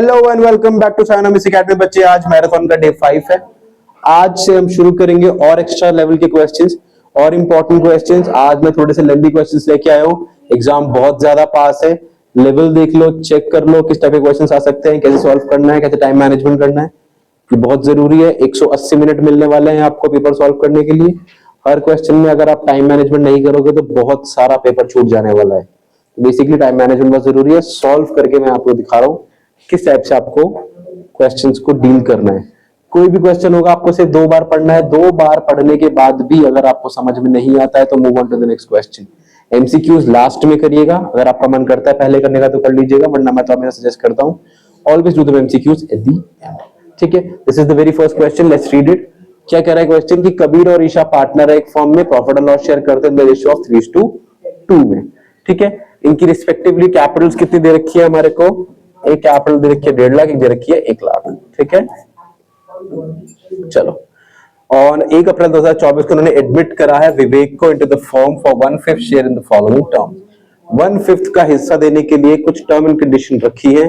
Hello and welcome back to Saina miss academy. बच्चे, आज marathon का डे 5 है। आज से हम शुरू करेंगे और एक्स्ट्रा लेवल के क्वेश्चंस और इंपॉर्टेंट क्वेश्चंस। आज मैं थोड़े से लेंथी क्वेश्चंस लेके आया हूँ। एग्जाम बहुत ज्यादा पास है, लेवल देख लो, चेक कर लो किस टाइप के क्वेश्चंस आ सकते हैं, कैसे सॉल्व करना है, कैसे टाइम मैनेजमेंट करना है। ये बहुत जरूरी है। 180 मिनट मिलने वाले हैं आपको पेपर सॉल्व करने के लिए। हर क्वेश्चन में अगर आप टाइम मैनेजमेंट नहीं करोगे तो बहुत सारा पेपर छूट जाने वाला है। बेसिकली टाइम मैनेजमेंट बहुत जरूरी है। सॉल्व करके मैं आपको दिखा रहा हूँ किस टाइप से आपको क्वेश्चंस को डील करना है। कोई भी क्वेश्चन होगा आपको सिर्फ 2 बार पढ़ना है। 2 बार पढ़ने के बाद भी अगर आपको समझ में नहीं आता है तो move on to the next question. MCQs last में करिएगा। अगर आपका मन करता है पहले करने का तो कर लीजिएगा, वरना मैं तो हमेशा सजेस्ट करता हूँ always do the MCQs at the end. ठीक है, this is the very first question, let's read it. क्या कह रहा है क्वेश्चन कि कबीर और ईशा पार्टनर है एक फर्म में, प्रॉफिट एंड लॉस शेयर करते हैं द रेशियो ऑफ 3:2 में। ठीक है, इनकी रिस्पेक्टिवली कैपिटल्स कितनी दे रखी है हमारे को? एक कैपिटल दे रखी है 1.5 लाख, एक दे रखी है 1 लाख। ठीक है, चलो। और 1 अप्रैल 2024 को उन्होंने एडमिट करा है विवेक को into the firm for 1/5 share in the following term. 1/5 का हिस्सा देने के लिए कुछ टर्म एंड कंडीशन रखी है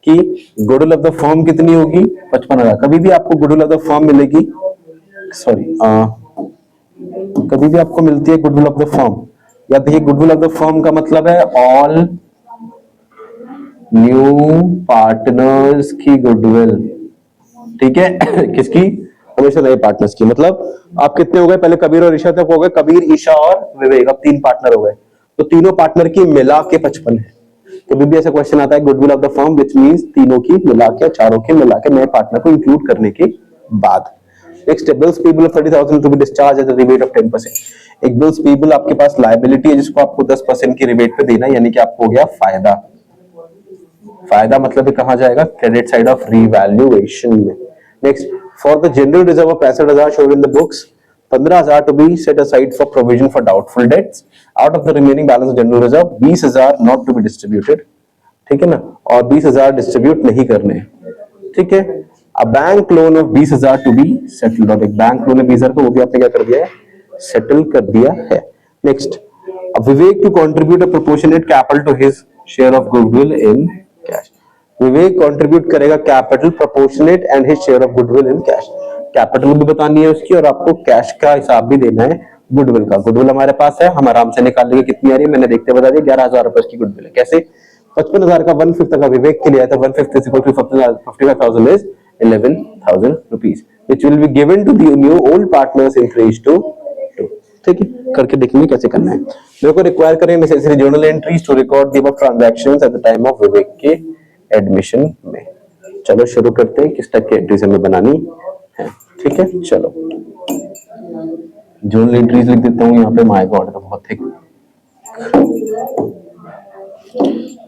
कि गुडविल ऑफ द फर्म कितनी होगी? 55,000। कभी भी आपको गुडविल ऑफ द फर्म मिलेगी, कभी भी आपको मिलती है गुडविल ऑफ द फर्म, या देखिए गुडविल ऑफ द फर्म का मतलब है ऑल न्यू पार्टनर्स की गुडविल। ठीक है किसकी? हमेशा नए पार्टनर्स की। मतलब आप कितने हो गए? पहले कबीर और ईशा तक हो गए, कबीर, ईशा और विवेक, अब 3 पार्टनर हो गए, तो तीनों पार्टनर की मिला के 55 है। कभी भी ऐसा क्वेश्चन आता है goodwill of the firm which means तीनों की मिला के, चारों के मिला के, नए पार्टनर को इंक्लूड करने के बाद। Next, bills payable of 30,000 to be discharge at the rebate of 10%। एक बिल्स पेबल आपके पास लायबिलिटी है जिसको आपको 10% की रिबेट पे देना है, यानी कि आपको हो गया फायदा। फायदा मतलब कहां जाएगा? क्रेडिट साइड ऑफ रीवैल्यूएशन में। Next, for the general reserve of 65,000 showed in the books, 15,000 to be set aside for provision for doubtful debts. Out of the remaining balance of general reserve 20,000 not to be distributed. ठीक है ना, और 20,000 distribute नहीं करने। ठीक है, a bank loan of 20,000 to be settled. और एक बैंक लोन है 20,000 को, वो भी आपने क्या कर दिया है? सेटल कर दिया है। Next, Vivek to contribute a proportionate capital to his share of goodwill in cash. Vivek contribute करेगा capital proportionate and his share of goodwill in cash. Capital भी बतानी है उसकी और आपको कैश का हिसाब भी देना है गुडविल का। गुडविल हमारे पास है, हम आराम से निकाल लेंगे कितनी आ रही है, मैंने देखते बता दिया 11,000 रुपए की गुडविल है। कैसे? 55,000 का 1/5 का विवेक के लिए आया था। 1/5 is equal to 55,000 is 11,000 rupees which will be given to the new old partners in 3:2। ठीक है, करके देखेंगे कैसे करना है। मेरे को रिक्वायर करें necessary journal entries to record the above transactions at the time of Vivek के एडमिशन में। चलो शुरू करते हैं, किस टाइप की एंट्रीज हमें बनानी है। ठीक है, चलो जर्नल एंट्रीज लिख देता हूँ यहाँ पे। माय गॉड, तो बहुत थिक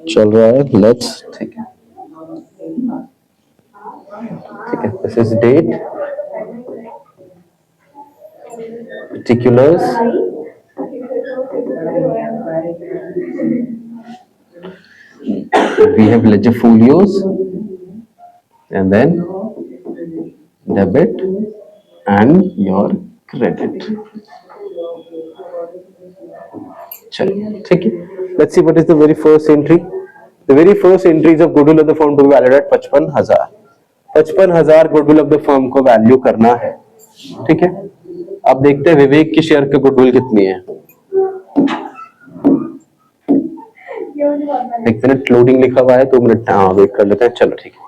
चल रहा है। लेट्स, ठीक है, ठीक है, this is date, particulars, we have ledger folios, and then debit and your credit. चलिए, ठीक है, let's see what is the very first entry. The very first entries of goodwill of the firm to be valued at 55,000. 55,000 goodwill of the firm को value करना है। ठीक है, अब देखते हैं विवेक की शेयर की गुडविल कितनी है। एक मिनट, लोडिंग लिखा हुआ है, 2 मिनट वेट कर लेते हैं। चलो ठीक है,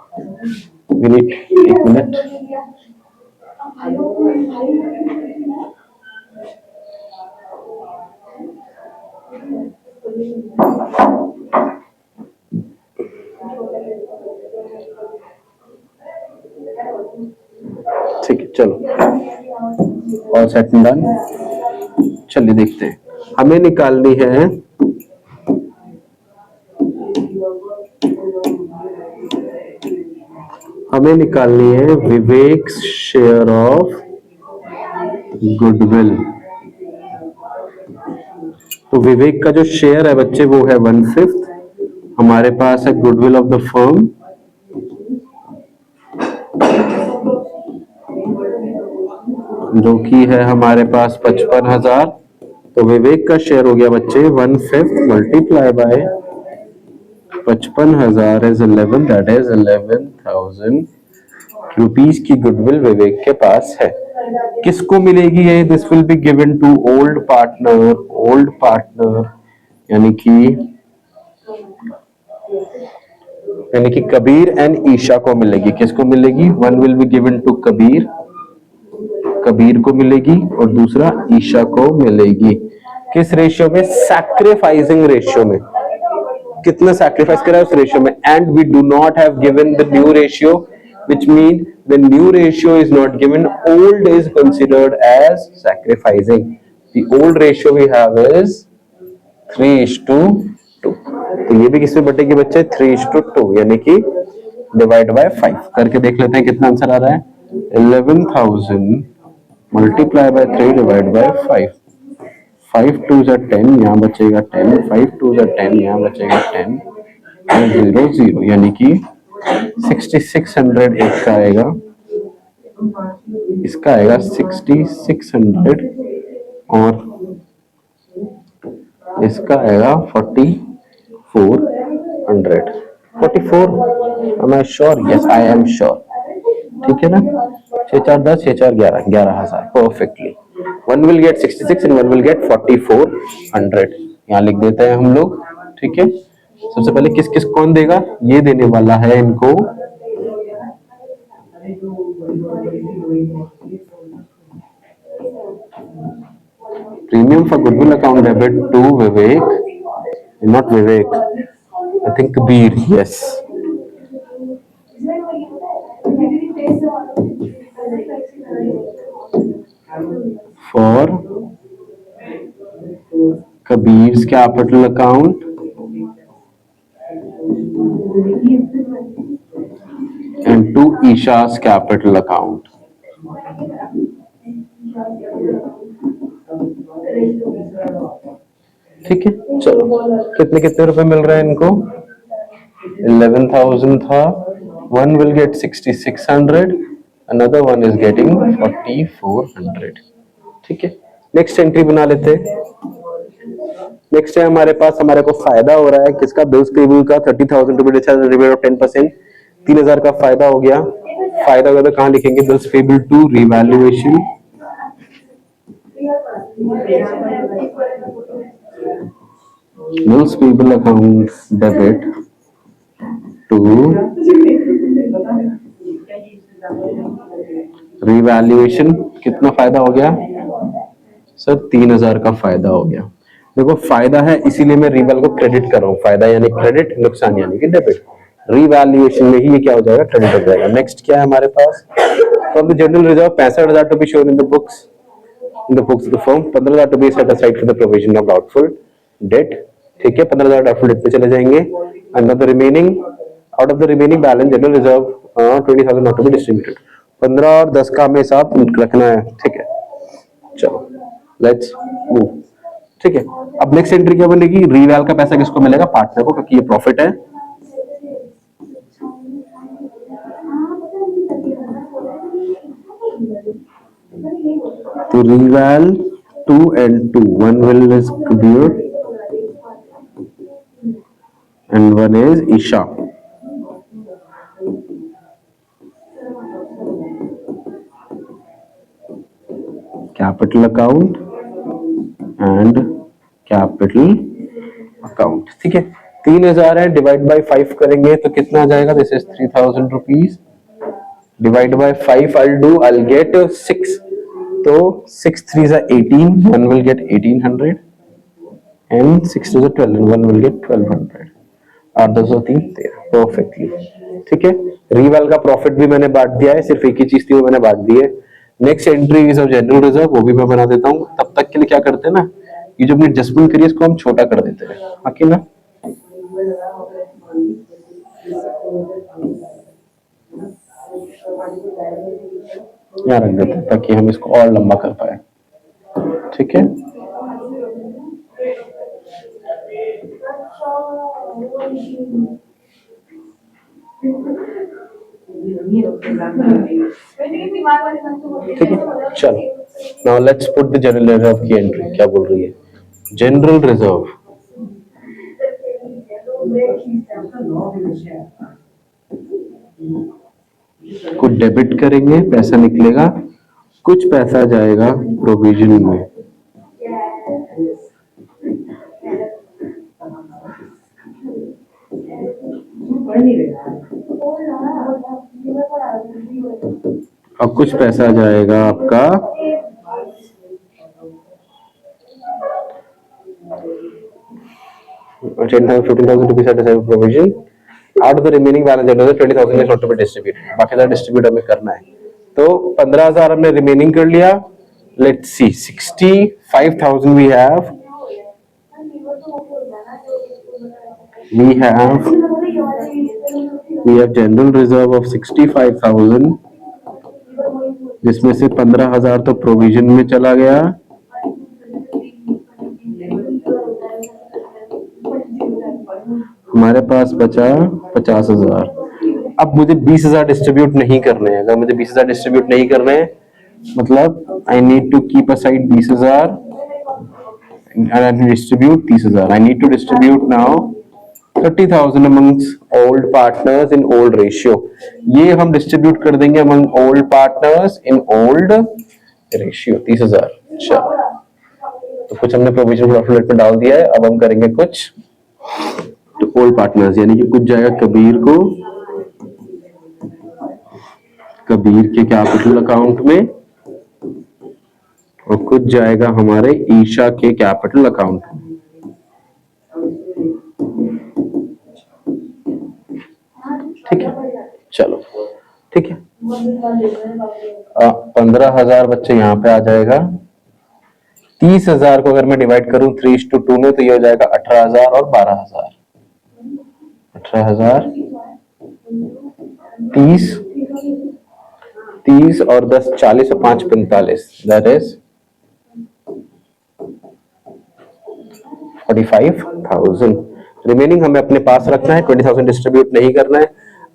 मिनट, 1 मिनट। ठीक है, चलो, और सेट डन। चलिए देखते हैं, हमें निकालनी है विवेक शेयर ऑफ गुडविल। तो विवेक का जो शेयर है बच्चे वो है 1/5। हमारे पास है गुडविल ऑफ द फर्म जो कि है हमारे पास 55,000। तो विवेक का शेयर हो गया बच्चे 1/5 multiply by 55,000 is 11, that is 11,000 rupees की गुडविल विवेक के पास है। किसको मिलेगी ये? This will be given to old partner यानी कि कबीर एंड ईशा को मिलेगी। किसको मिलेगी? One will be given to Kabir को मिलेगी और दूसरा ईशा को मिलेगी। किस रेशियो में? सैक्रिफाइसिंग रेशियो में। कितना सैक्रिफाइस करा है उस रेशियो में। And we do not have given the new ratio, which mean the new ratio is not given. Old is considered as sacrificing. The old ratio we have is 3:2। तो ये भी किसमें बटेगी बच्चे? 3:2, यानी कि डिवाइड बाय 5 करके देख लेते हैं कितना आंसर आ रहा है। 11,000 multiply by 3 divide by 5। 5 2s are 10, यहाँ बचेगा 10। 5 2s are 10, यहाँ बचेगा 10। 0 0, यानी कि 6600 एक का आएगा, इसका आएगा 6600 और इसका आएगा 4400। 44, am I sure? Yes, I am sure। ठीक है ना? 6 4 10, 6 4 11, 11,000 perfectly. One will get 66 and one will get 4400। यहाँ लिख देते हैं हम लोग। ठीक है, सबसे पहले किस किस कौन देगा? ये देने वाला है इनको premium for goodwill account debit to Vivek, not Vivek, I think Kabir. Yes, for Kabir's capital account and to Isha's capital account। ठीक है, चलो कितने कितने रुपए मिल रहे हैं इनको? 11,000 था, one will get 6600, another one is getting 4400। ठीक है, नेक्स्ट एंट्री बना लेते हैं। नेक्स्ट है हमारे पास, हमारे को फायदा हो रहा है किसका? बिल्स पेबल का 30,000 to be discharged at the rate of 10%। 3,000 का फायदा हो गया। फायदा होगा तो कहां लिखेंगे? Bills payable to revaluation. Bills payable account debit to revaluation. कितना फायदा हो गया सर? 3,000 का फायदा हो गया। देखो फायदा है इसीलिए मैं रिवैल को क्रेडिट कर रहा हूं। फायदा यानी क्रेडिट, नुकसान यानी कि डेबिट। रिवैल्यूएशन में ही ये क्या हो जाएगा? क्रेडिट हो जाएगा। नेक्स्ट क्या है हमारे पास? From the general reserve 65,000 to be shown in the books of the firm. 15,000 to be set aside for the provision of doubtful debt. ठीक है, 15,000 डाउटफुल डेट पे चले जाएंगे। Under the remaining, out of the remaining balance general reserve 20,000 not to be distributed. 15 और 10 का हमें हिसाब रखना है। ठीक है, चलो लेट्स मूव। ठीक है, अब नेक्स्ट एंट्री क्या बनेगी? रीवैल का पैसा किसको मिलेगा? पार्टनर को, क्योंकि ये प्रॉफिट है। तो रीवैल 2 and 2, one will is Kabir and one is Isha। Capital account and capital account. ठीक है, 3,000 है, डिवाइड बाय 5 करेंगे तो कितना आ जाएगा? This is 3,000 rupees divide by 5 I'll get 6। तो 6 3s are 18, one will get 1,800 and 6 2s are 12 and one will get 1,200। 8 2 3 13 perfectly. ठीक है, रीवैल का प्रॉफिट भी मैंने बांट दिया है, सिर्फ एक ही चीज थी वो मैंने बांट दी है। Next entry is of general reserve, वो भी मैं बना देता हूँ। तब तक के लिए क्या करते हैं ना, ये जो अपनी एडजस्टमेंट करिए इसको हम छोटा कर देते हैं। अकेला यहाँ रख देते हैं ताकि हम इसको और लंबा कर पाए। ठीक है, ठीक है, चलो now let's put the general reserve की एंट्री। क्या बोल रही है? जनरल रिजर्व कुछ डेबिट करेंगे, पैसा निकलेगा, कुछ पैसा जाएगा प्रोविजन में। और कुछ पैसा जाएगा आपका ₹15,000 provision. Out of the remaining balance 20,000 is not to be distribute, बाकी सारा डिस्ट्रीब्यूट हमें करना है। तो 15,000 हमने रिमेनिंग कर लिया। Let's see 65,000 we have, we have general reserve of 65,000, जिसमें से 15,000 तो प्रोविजन में चला गया, हमारे पास बचा 50,000। अब मुझे 20,000 डिस्ट्रीब्यूट नहीं करने हैं। अगर मुझे 20,000 डिस्ट्रीब्यूट नहीं करने हैं, मतलब I need to keep aside 20,000 and distribute 30,000. I need to distribute now 30,000 amongst old partners in old ratio. ये हम डिस्ट्रीब्यूट कर देंगे among old partners in old ratio 30,000। चलो, तो कुछ हमने प्रोविजन प्रॉफिट में डाल दिया है। अब हम करेंगे कुछ तो ओल्ड पार्टनर्स, यानी कि कुछ जाएगा कबीर को, कबीर के कैपिटल अकाउंट में, और कुछ जाएगा हमारे ईशा के कैपिटल अकाउंट में। ठीक है, चलो ठीक है। 15,000 बच्चे यहाँ पे आ जाएगा। 30,000 को अगर मैं डिवाइड करूं 3:2 में, तो ये हो जाएगा 18,000 और 12,000। 18,000 30 और 10 40 और 5 45, दैट इज 45,000। रिमेनिंग हमें अपने पास रखना है, 20,000 डिस्ट्रीब्यूट नहीं करना है।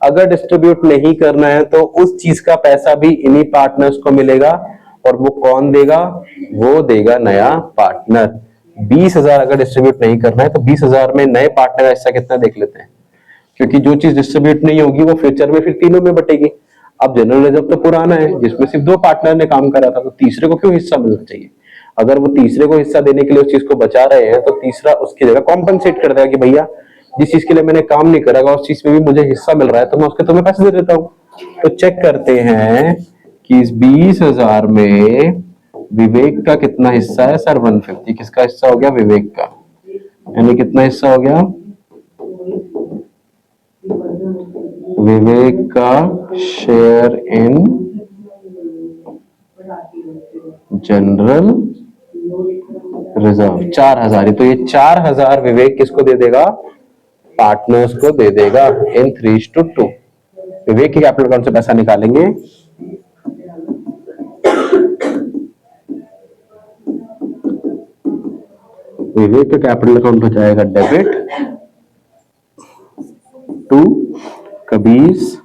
अगर डिस्ट्रीब्यूट नहीं करना है तो उस चीज का पैसा भी इन्हीं पार्टनर्स को मिलेगा, और वो कौन देगा? वो देगा नया पार्टनर। 20,000 अगर डिस्ट्रीब्यूट नहीं करना है तो 20,000 में नए पार्टनर का हिस्सा कितना देख लेते हैं, क्योंकि जो चीज डिस्ट्रीब्यूट नहीं होगी वो फ्यूचर में फिर तीनों में बटेगी। अब जनरल रिजर्व तो पुराना है जिसमें सिर्फ 2 पार्टनर ने काम करा था, तो तीसरे को क्यों हिस्सा मिलना चाहिए? अगर वो तीसरे को हिस्सा देने के लिए उस चीज को बचा रहे हैं, तो तीसरा उसकी जगह कॉम्पनसेट कर देगा कि भैया जिस चीज के लिए मैंने काम नहीं करा उस चीज में भी मुझे हिस्सा मिल रहा है, तो मैं उसके तुम्हें पैसे दे देता हूँ। तो चेक करते हैं कि इस 20,000 में विवेक का कितना हिस्सा है। सर 150 किसका हिस्सा हो गया? विवेक का। यानी कितना हिस्सा हो गया? विवेक का शेयर इन जनरल रिजर्व 4,000। तो ये 4,000 विवेक किसको दे देगा? पार्टनर्स को दे देगा इन 3:2। विवेक के कैपिटल अकाउंट से पैसा निकालेंगे, विवेक का कैपिटल अकाउंट हो जाएगा debit to Kabir's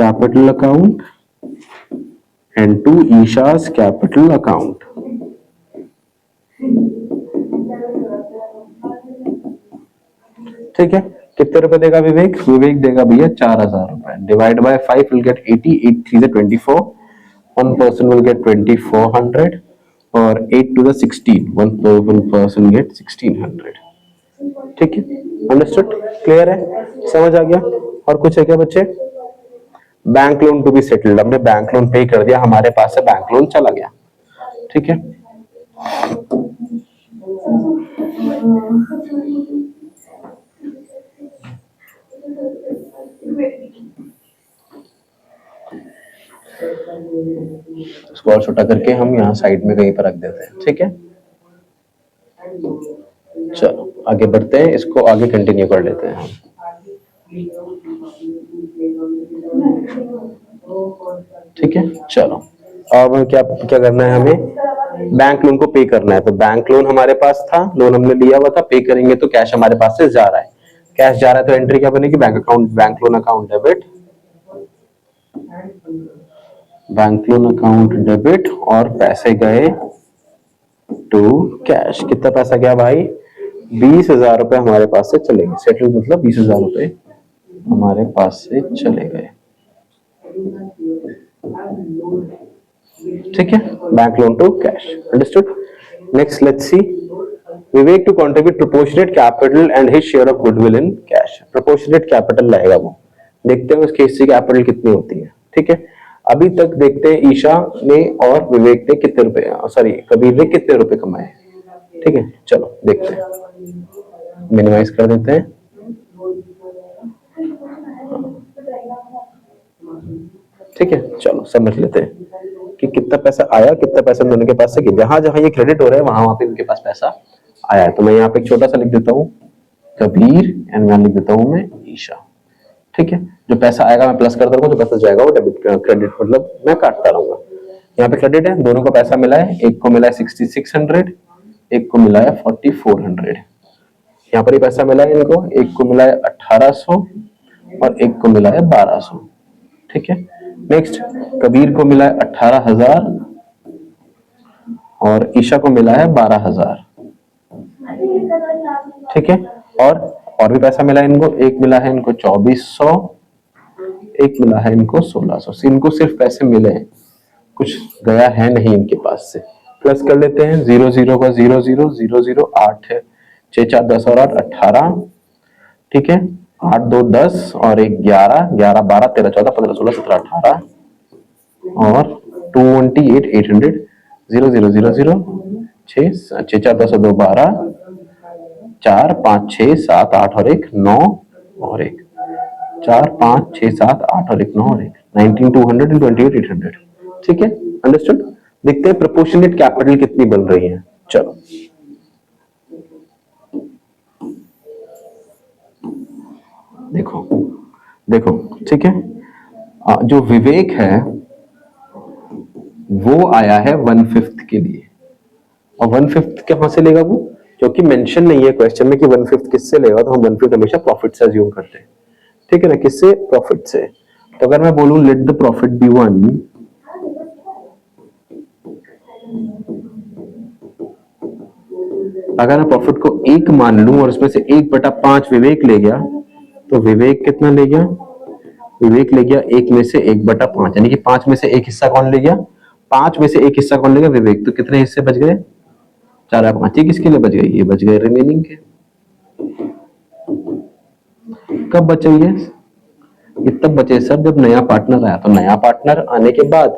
capital account and to Isha's capital account. ठीक है, कितने रुपए देगा विवेक? विवेक देगा भैया 4,000 रुपए। डिवाइड बाय 5 विल गेट 80, 8 3 से 24, 1 person will get 2,400 और 8 to the 16, 1 person get 1,600। ठीक है, अंडरस्टूड? क्लियर है? समझ आ गया? और कुछ है क्या बच्चे? Bank loan to be settled, हमने बैंक लोन पे कर दिया, हमारे पास से बैंक लोन चला गया। ठीक है, इसको और छोटा करके हम यहाँ साइड में कहीं पर रख देते हैं। ठीक है, चलो आगे बढ़ते हैं, इसको आगे कंटिन्यू कर लेते हैं हम। ठीक है, चलो अब क्या क्या करना है? हमें बैंक लोन को पे करना है। तो बैंक लोन हमारे पास था, लोन हमने लिया हुआ था, पे करेंगे तो कैश हमारे पास से जा रहा है। कैश जा रहा है तो एंट्री क्या बनेगी? Bank account, bank loan account debit, bank loan account debit, और पैसे गए टू कैश। कितना पैसा गया भाई? 20,000 रुपए हमारे पास से चले गए। सेटल मतलब 20,000 रुपए हमारे पास से चले गए। ठीक है, bank loan to cash, understood. Next let's see, Vivek to contribute proportionate capital and his share of goodwill in cash. Proportionate capital लाएगा वो, देखते हैं उसकी हिस्से कैपिटल कितनी होती है। ठीक है, अभी तक देखते हैं ईशा ने और विवेक ने कितने रुपए, सॉरी कबीर ने कितने रुपए कमाए। ठीक है, चलो देखते हैं, मिनिमाइज कर देते हैं। ठीक है, चलो समझ लेते हैं कि कितना पैसा आया, कितना पैसा दोनों के पास से गया। जहां जहां ये क्रेडिट हो रहा है वहां वहां पे उनके पास पैसा आया है। तो मैं यहाँ पे एक छोटा सा लिख देता हूँ कबीर एंड मैं लिख देता हूँ मैं ईशा। ठीक है, जो पैसा आएगा मैं प्लस कर दूंगा, जो पैसा जाएगा वो डेबिट क्रेडिट मतलब मैं काटता रहूंगा। यहाँ पे क्रेडिट है, दोनों को पैसा मिला है, एक को मिला है 6600, एक को मिला है 4400। यहाँ पर ही पैसा मिला है इनको, एक को मिला है 1800 और एक को मिला है 1200। ठीक है, नेक्स्ट कबीर को मिला है 18,000 और ईशा को मिला है 12,000। ठीक है, और भी पैसा मिला है इनको, एक मिला है इनको 2400, एक मिला है इनको 1600। इनको सिर्फ पैसे मिले हैं, कुछ गया है नहीं इनके पास से। प्लस कर लेते हैं, 0 0 का 0 0 0 0 8 है, 6 4 10 और 8 18। ठीक है, 8 2 10 और 1 11 11 12 13 14 15 16 17 18 और 28 800 0 0 0 0 6 6 4 10 और 2 12 4 5 6 7 8 और 1 9 और 1 4 5 6 7 8 और 1 9 और 1 19 200 and 28 800। ठीक है, अंडरस्टूड। देखते हैं प्रोपोर्शनेट कैपिटल कितनी बन रही है। चलो देखो देखो, ठीक है, जो विवेक है वो आया है 1/5 के लिए, और 1/5 कहां से लेगा वो, क्योंकि मेंशन नहीं है क्वेश्चन में कि 1/5 किससे लेगा, तो हम 1/5 हमेशा प्रॉफिट से अज्यूम करते हैं। ठीक है ना, किससे? प्रॉफिट से। तो अगर मैं बोलूं लेट द प्रॉफिट बी 1, अगर मैं प्रॉफिट को 1 मान लूं और उसमें से 1/5 विवेक ले गया, तो विवेक कितना ले गया? विवेक ले गया 1 में से 1/5, यानी कि 5 में से 1 हिस्सा कौन ले गया? 5 में से 1 हिस्सा कौन ले गया? विवेक। तो कितने हिस्से बच गए? 4 या 5। ये किसके लिए बच गए? ये बच गए रिमेनिंग के। कब बचे ये? तब बचे सर जब नया पार्टनर आया। तो नया पार्टनर आने के बाद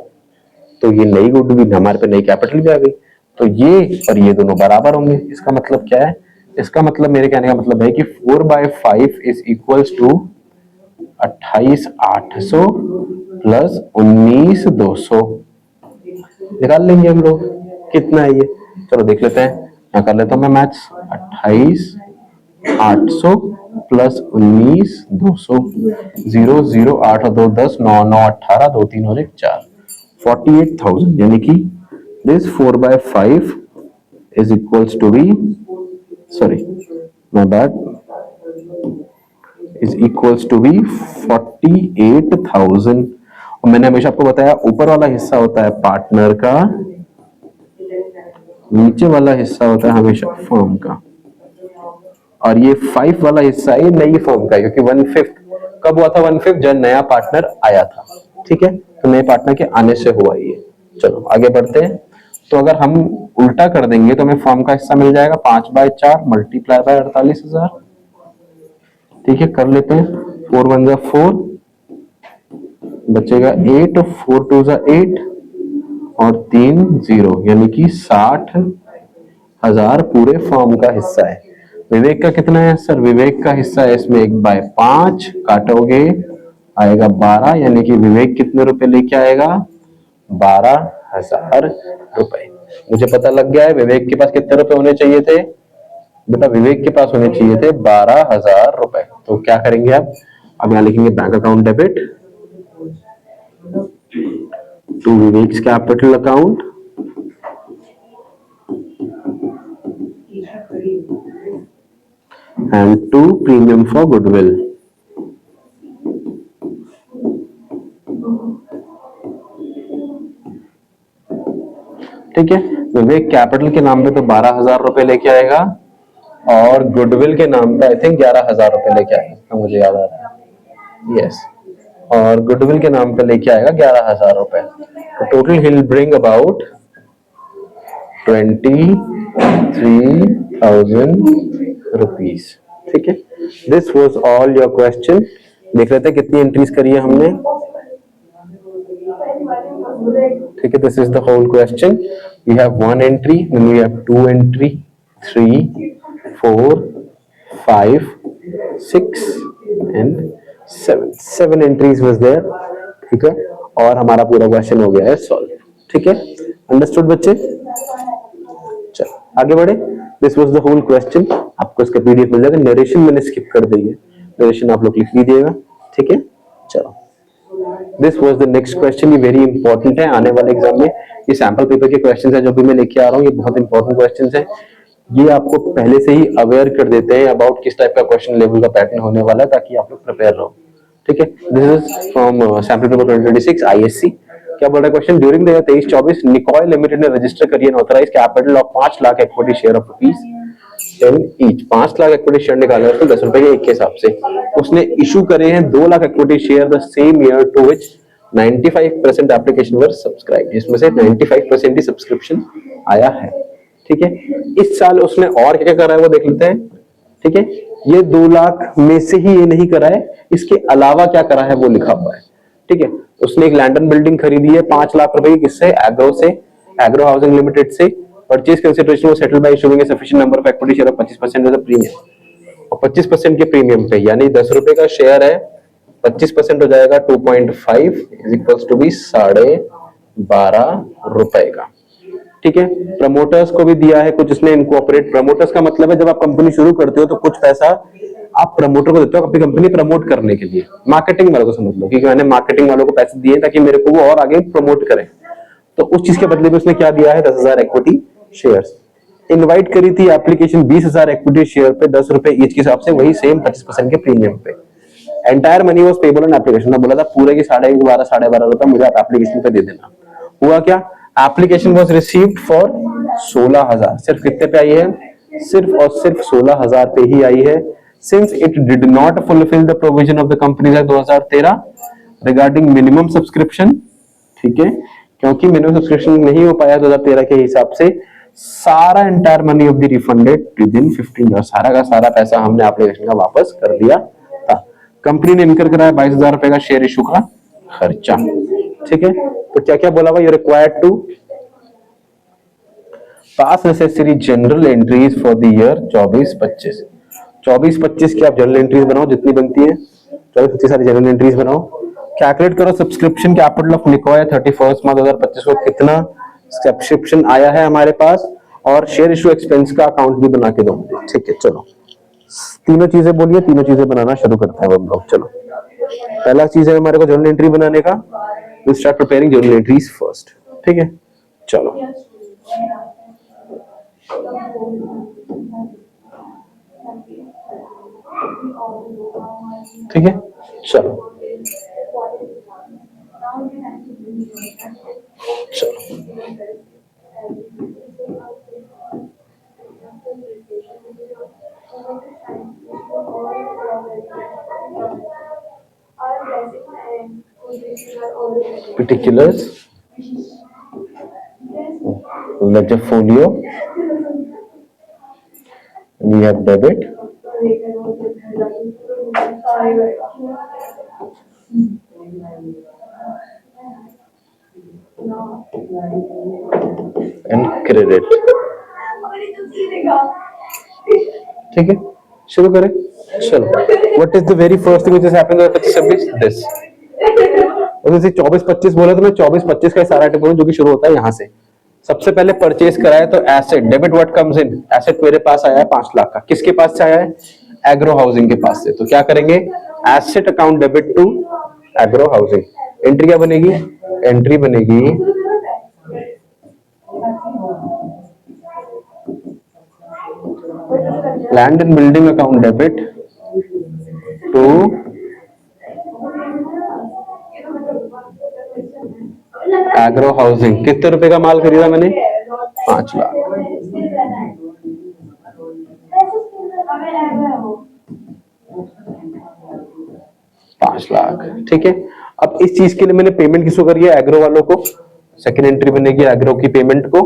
तो ये नई गुडविल, हमारे पे नई कैपिटल भी आ गई, तो ये और ये दोनों बराबर होंगे। इसका मतलब क्या है? इसका मतलब, मेरे कहने का मतलब है कि 4/5 इज इक्वल्स टू 28,800 प्लस 19,200। निकाल लेंगे हम लोग कितना है ये। चलो देख लेते हैं, यहाँ कर लेता हूं मैं मैथ्स। 28,800 प्लस 19,200, 0 0 8 और 2 10 9 9 18 2 3 और 1 4, 48,000। यानी कि this 4/5 is equals to be, sorry my bad, is equals to be 48,000। और मैंने हमेशा आपको बताया ऊपर वाला हिस्सा होता है पार्टनर का, नीचे वाला हिस्सा होता है हमेशा फर्म का, और ये 5 वाला हिस्सा है नई फर्म का, क्योंकि 1/5 कब हुआ था? 1/5 जब नया पार्टनर आया था। ठीक है, तो नए पार्टनर के आने से हुआ ये। चलो आगे बढ़ते हैं। तो अगर हम उल्टा कर देंगे तो हमें फर्म का हिस्सा मिल जाएगा 5/4 मल्टीप्लाई बाय 48,000। ठीक है, कर लेते हैं। 4 1 जा 4, बचेगा 8, 4 2 जा 8 और 3 0, यानी कि 60,000 पूरे फर्म का हिस्सा है। विवेक का कितना है सर? विवेक का हिस्सा है इसमें 1/5, काटोगे आएगा 12, यानी कि विवेक कितने रुपए लेके आएगा? 12,000 रुपए। मुझे पता लग गया है विवेक के पास कितने रुपए होने चाहिए थे बेटा? विवेक के पास होने चाहिए थे 12,000 रुपए। तो क्या करेंगे आप? अब यहाँ लिखेंगे bank account debit to Vivek's capital account and to premium for goodwill। ठीक है, विवेक कैपिटल के नाम पे तो 12,000 रुपए लेके आएगा और गुडविल के नाम पे आई थिंक 11,000 रुपए लेके आएगा, तो मुझे याद आ रहा है। यस, और गुडविल के नाम पे लेके आएगा 11,000 रुपए। तो total he will bring about 23,000 rupees. ठीक है, this was all your question. देख रहे थे कितनी एंट्रीज करी है हमने। ठीक है, this is the whole question. We have 1 entry, then we have 2 entry, 3, 4, 5, 6 and 7 entries was there. ठीक है, और हमारा पूरा क्वेश्चन हो गया है सॉल्व। ठीक है, अंडरस्टूड बच्चे? चलो आगे बढ़े। This was the whole question. आपको इसका पीडीएफ मिल जाएगा। नरेशन मैंने स्किप कर दी है, नरेशन आप लोग लिख लीजिएगा। ठीक है, चलो this was the next question. ये वेरी इंपॉर्टेंट है आने वाले एग्जाम में। ये सैंपल पेपर के क्वेश्चंस है जो भी मैं लेके आ रहा हूँ, ये बहुत इंपॉर्टेंट क्वेश्चंस है। ये आपको पहले से ही अवेयर कर देते हैं अबाउट किस टाइप का क्वेश्चन लेवल का पैटर्न होने वाला है, ताकि आप लोग प्रिपेयर रहो। ठीक है, this is from sample paper 2026 ISC. क्या बोल रहा है question? During the year 23-24 Nikoy limited ने रजिस्टर करी an authorise capital of 5 lakh equity share of ₹10 each. 5 lakh equity share निकाले उसने 10 रुपए के एक के हिसाब से। उसने इशू करे हैं 2 lakh equity share the same year to which 95% application were subscribe, जिसमें से 95% ही सब्सक्रिप्शन आया है। ठीक है, इस साल उसने और क्या क्या करा है वो देख लेते हैं। ठीक है, ये 2 लाख में से ही ये नहीं करा है, इसके अलावा क्या करा है वो लिखा हुआ है। ठीक है, उसने एक लैंड एंड बिल्डिंग खरीदी है 5 लाख रुपए की, किससे? एग्रो हाउसिंग लिमिटेड से। परचेज कंसिडरेशन वो settle bye issuing A sufficient number of equity share of 25% of the premium. और 25% के प्रीमियम पे, यानी 10 रुपए का शेयर है, 25% हो जाएगा 2.5 इज इक्वल्स टू बी 12.5 रुपए का। ठीक है, प्रमोटर्स को भी दिया है कुछ इसने इनकॉर्पोरेट। प्रमोटर्स का मतलब है जब आप कंपनी शुरू करते हो तो कुछ पैसा आप प्रमोटर को देते हो अपनी कंपनी प्रमोट करने के लिए। मार्केटिंग वालों को समझ लो कि मैंने मार्केटिंग वालों को पैसे दिए ताकि मेरे को वो और आगे प्रमोट करें। तो उस चीज के बदले में उसने क्या दिया है? 10,000 इक्विटी शेयर्स। इनवाइट करी थी एप्लीकेशन 20,000 इक्विटी शेयर पे 10 रुपए ईच के हिसाब से, वही सेम 25% के प्रीमियम पे। Entire money was payable on application. बोला था पूरे की 12.5 रुपए मुझे आप एप्लीकेशन पे दे देना। हुआ क्या? Application was received for 16,000। सिर्फ कितने पे आई है? सिर्फ और सिर्फ 16,000 पे ही आई है। Since it did not fulfil the provision of the companies act 2013 regarding minimum subscription. ठीक है, क्योंकि मिनिमम सब्सक्रिप्शन नहीं हो पाया 2013 के हिसाब से, सारा entire money of the refunded with in 15 days. सारा का सारा पैसा हमने एप्लीकेशन का वापस कर दिया था। कंपनी ने इनकर कराया 22,000 रुपए का शेयर इशू का खर्चा। ठीक है, तो क्या क्या बोला हुआ? You required to pass necessary journal entries for the year 24-25। 24-25 की आप जनरल एंट्रीज बनाओ जितनी बनती है, 24-25 सारी जनरल एंट्रीज बनाओ। कैलकुलेट करो सब्सक्रिप्शन कैपिटल ऑफ निकॉय 31 मार्च 2025 को कितना सब्सक्रिप्शन आया है हमारे पास, और शेयर इशू एक्सपेंस का अकाउंट भी बना के दो। ठीक है, चलो तीनों चीजें बोलिए, तीनों चीजें बनाना शुरू करते हैं हम लोग। चलो पहला चीज है हमारे को जनरल एंट्री बनाने का। We start preparing journal entries first. ठीक है, चलो ठीक है, चलो चलो particulars ledger folio, we have debit, and credit। ठीक है, शुरू करें। चलो, what is the very first thing which is happening on 25-26? This. और जैसे 24-25 बोला तो मैं 24-25 का सारा आइटम बोलूं जो कि शुरू होता है यहां से। सबसे पहले परचेज कराया तो asset debit what comes in. Asset मेरे पास आया है 5 लाख का। किसके पास से आया है? एग्रो हाउसिंग के पास से। तो क्या करेंगे? Asset account debit to Agro Housing. Entry क्या बनेगी? एंट्री बनेगी land and building account debit to Agro Housing. कितने रुपए का माल खरीदा मैंने? 5 लाख। 5 लाख, ठीक है। अब इस चीज के लिए मैंने पेमेंट किसको करी है? एग्रो वालों को। सेकेंड एंट्री बनेगी एग्रो की पेमेंट को।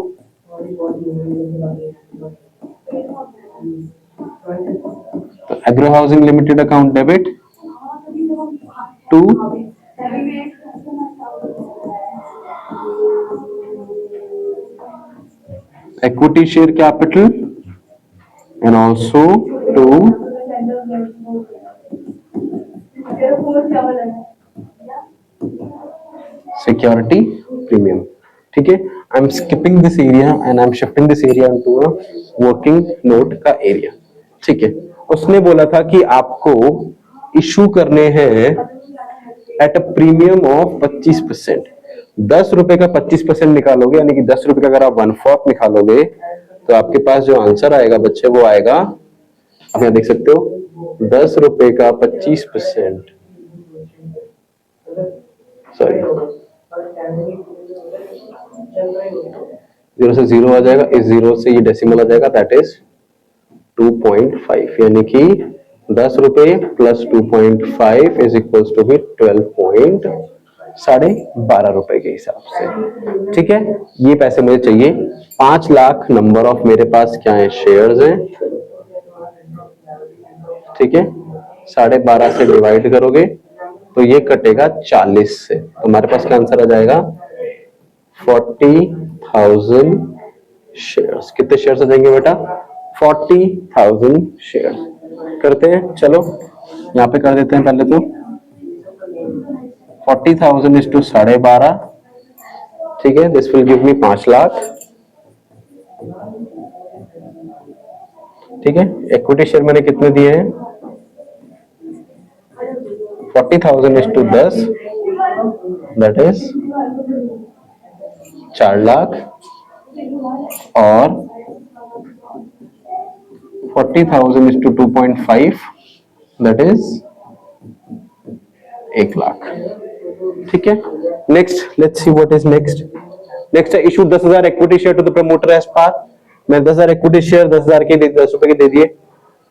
तो Agro Housing Limited account debit to equity share capital and also to security premium, ठीक है। I am skipping this area and I am shifting this area into a working note का area, ठीक है। उसने बोला था कि आपको इशू करने हैं एट अ प्रीमियम ऑफ 25%। 10 रुपए का 25% निकालोगे, यानी कि 10 रुपए का अगर आप 1/4 निकालोगे तो आपके पास जो आंसर आएगा बच्चे वो आएगा, आप यहाँ देख सकते हो, 10 रुपए का 25%, सॉरी 0 से 0 आ जाएगा, इस 0 से ये डेसिमल आ जाएगा, दैट इज 2.5, यानी कि 10 रुपए प्लस 2.5 इज इक्वल्स टू भी 12.12 रुपए के हिसाब से, ठीक है। ये पैसे मुझे चाहिए। 5 लाख नंबर ऑफ मेरे पास क्या है? शेयर्स हैं, ठीक है। 12.5 से डिवाइड करोगे तो ये कटेगा 40 से, तो हमारे पास क्या आंसर आ जाएगा? 40,000 शेयर्स। कितने शेयर्स आ जाएंगे बेटा? 40,000 शेयर्स। करते हैं, चलो यहाँ पे कर देते हैं पहले तो। 40,000 इज टू 12.5, ठीक है। This will give me 5 lakh, ठीक है। इक्विटी शेयर मैंने कितने दिए हैं? 40,000 is to 10, that is 4 lakh, और 40,000 is to 2.5, that is 1 lakh, ठीक है। Next let's see what is next. Next है issue 10,000 equity share to the promoter as per. मैं 10,000 इक्विटी शेयर 10,000 के 10 रुपए के दे दिए।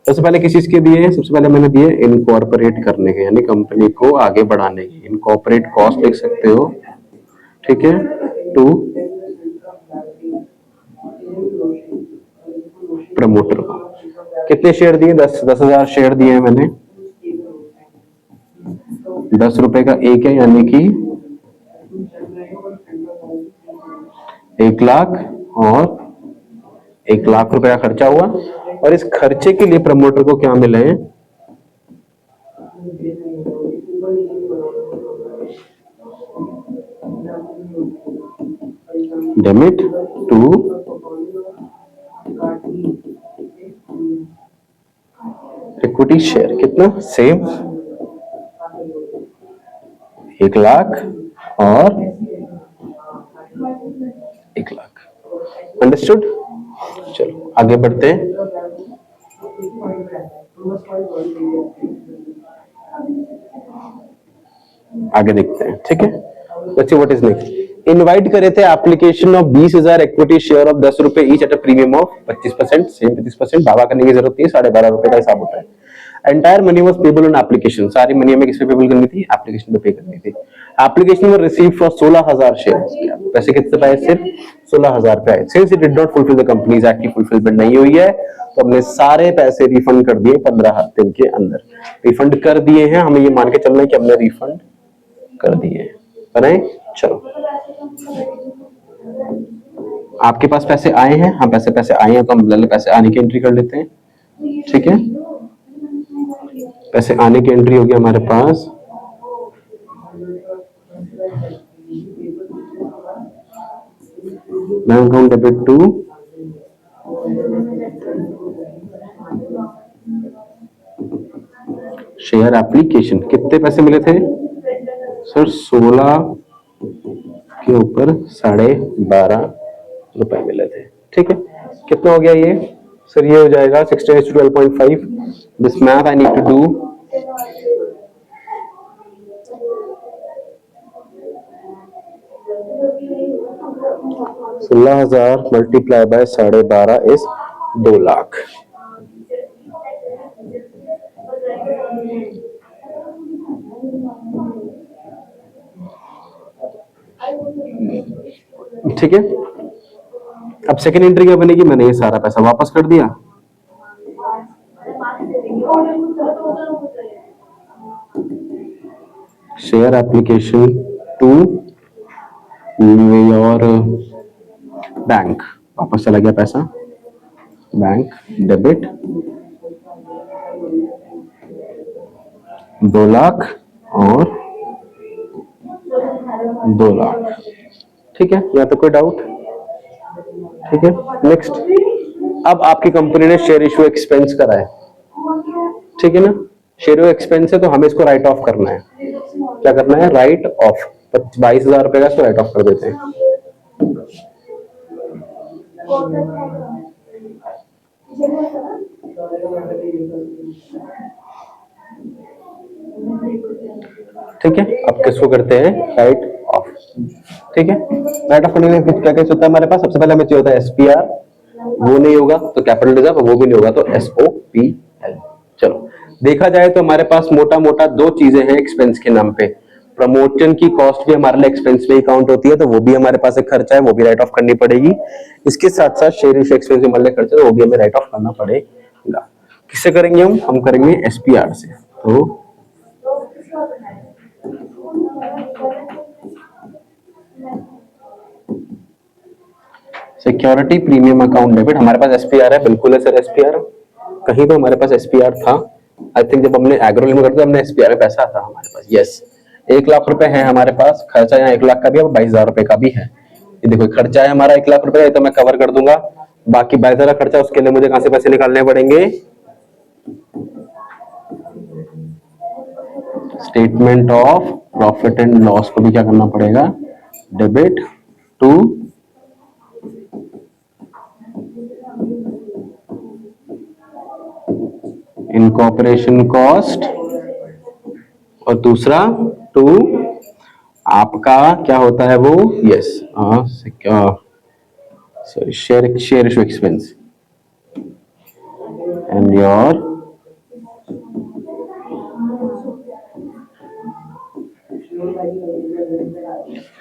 सबसे पहले किस चीज के दिए? सबसे पहले मैंने दिए इनकॉर्पोरेट करने के, यानी कंपनी को आगे बढ़ाने के। इनकॉर्पोरेट कॉस्ट लिख सकते हो, ठीक है, टू प्रमोटर को। कितने शेयर दिए? 10,000 शेयर दिए हैं मैंने। 10 रुपए का एक है, यानी कि 1 लाख, और 1 लाख रुपए का खर्चा हुआ। और इस खर्चे के लिए प्रमोटर को क्या मिले हैं? Debit to equity share. कितना? सेम 1 लाख और 1 लाख। अंडरस्टूड? चलो आगे बढ़ते हैं। आगे देखते हैं, ठीक है। Let's see what is next. Invite करे थे application of 20,000 equity share of 10 रुपए each at a premium of 25%, same 25%। दावा करने की जरूरत नहीं है, 12.5 रुपए का हिसाब होता है। Entire money was payable on application. सारी मनी हमें किस पे पेबल करनी थी? एप्लीकेशन पे पे करनी थी। एप्लीकेशन में रिसीव फॉर 16,000 शेयर। पैसे कितने पाए? सिर्फ 16,000 पे आए। Since it did not fulfil the companies act की फुलफिलमेंट नहीं हुई है, तो हमने सारे पैसे रिफंड कर दिए 15 दिन के अंदर। रिफंड कर दिए हैं, हमें ये मान के चलना है कि हमने रिफंड कर दिए। बनाए? चलो, आपके पास पैसे आए हैं? हाँ, पैसे आए हैं, तो हम पैसे आने की एंट्री कर लेते हैं, ठीक है। पैसे आने की एंट्री होगी हमारे पास। Bank account debit to share application. कितने पैसे मिले थे सर? 16 के ऊपर 12.5 रुपए मिले थे, ठीक है। कितना हो गया ये सर? ये हो जाएगा 16 to 12.5। This math I need to do. 16,000 multiply by 12.5 is 2 lakh. ठीक है, अब सेकेंड एंट्री क्या बनेगी, मैंने ये सारा पैसा वापस कर दिया, share application to your bank, वापस चला गया पैसा, बैंक डेबिट 2 लाख और 2 लाख। ठीक है, यहाँ तक कोई डाउट? ठीक है, नेक्स्ट। अब आपकी कंपनी ने शेयर इशू एक्सपेंस करा है, ठीक है ना, शेयर इशू एक्सपेंस है तो हमें इसको राइट ऑफ करना है। क्या करना है? Right of. 22,000 रुपए का इसको राइट ऑफ कर देते हैं। ठीक है, अब किसको करते हैं? Right of. ठीक है, राइट ऑफ करने में क्या क्या होता है हमारे पास? सबसे पहले हमें चाहिए होता है एसपीआर, वो नहीं होगा तो कैपिटल रिजर्व, वो भी नहीं होगा तो एसओपीएल। चलो देखा जाए तो हमारे पास मोटा मोटा दो चीजें हैं एक्सपेंस के नाम पे। प्रमोशन की कॉस्ट भी हमारे लिए एक्सपेंस में ही काउंट होती है, तो वो भी हमारे पास एक खर्चा है, वो भी राइट ऑफ करनी पड़ेगी। इसके साथ साथ शेयर इशू एक्सपेंस भी हमारे लिए खर्चा है, वो भी हमें राइट ऑफ करना पड़ेगा। किससे करेंगे हम करेंगे एसपीआर से। तो सिक्योरिटी प्रीमियम अकाउंट डेबिट, हमारे पास एसपीआर है, बिल्कुल है सर एसपीआर, कहीं तो हमारे पास एसपीआर था। आई थिंक जब हमने एग्रोल में करते हमने एसपीआर में पैसा था हमारे पास। यस, 1 लाख रुपए है हमारे पास, खर्चा यहाँ 1 लाख का भी है, 22,000 रुपए का भी है। ये देखो खर्चा है हमारा 1 लाख रुपए, तो मैं कवर कर दूंगा। बाकी 22,000 खर्चा, उसके लिए मुझे कहां से पैसे निकालने पड़ेंगे? Statement of profit and loss को भी क्या करना पड़ेगा? डेबिट टू इनकॉर्पोरेशन कॉस्ट, और दूसरा टू आपका क्या होता है वो? Yes, sorry, share issue expense and your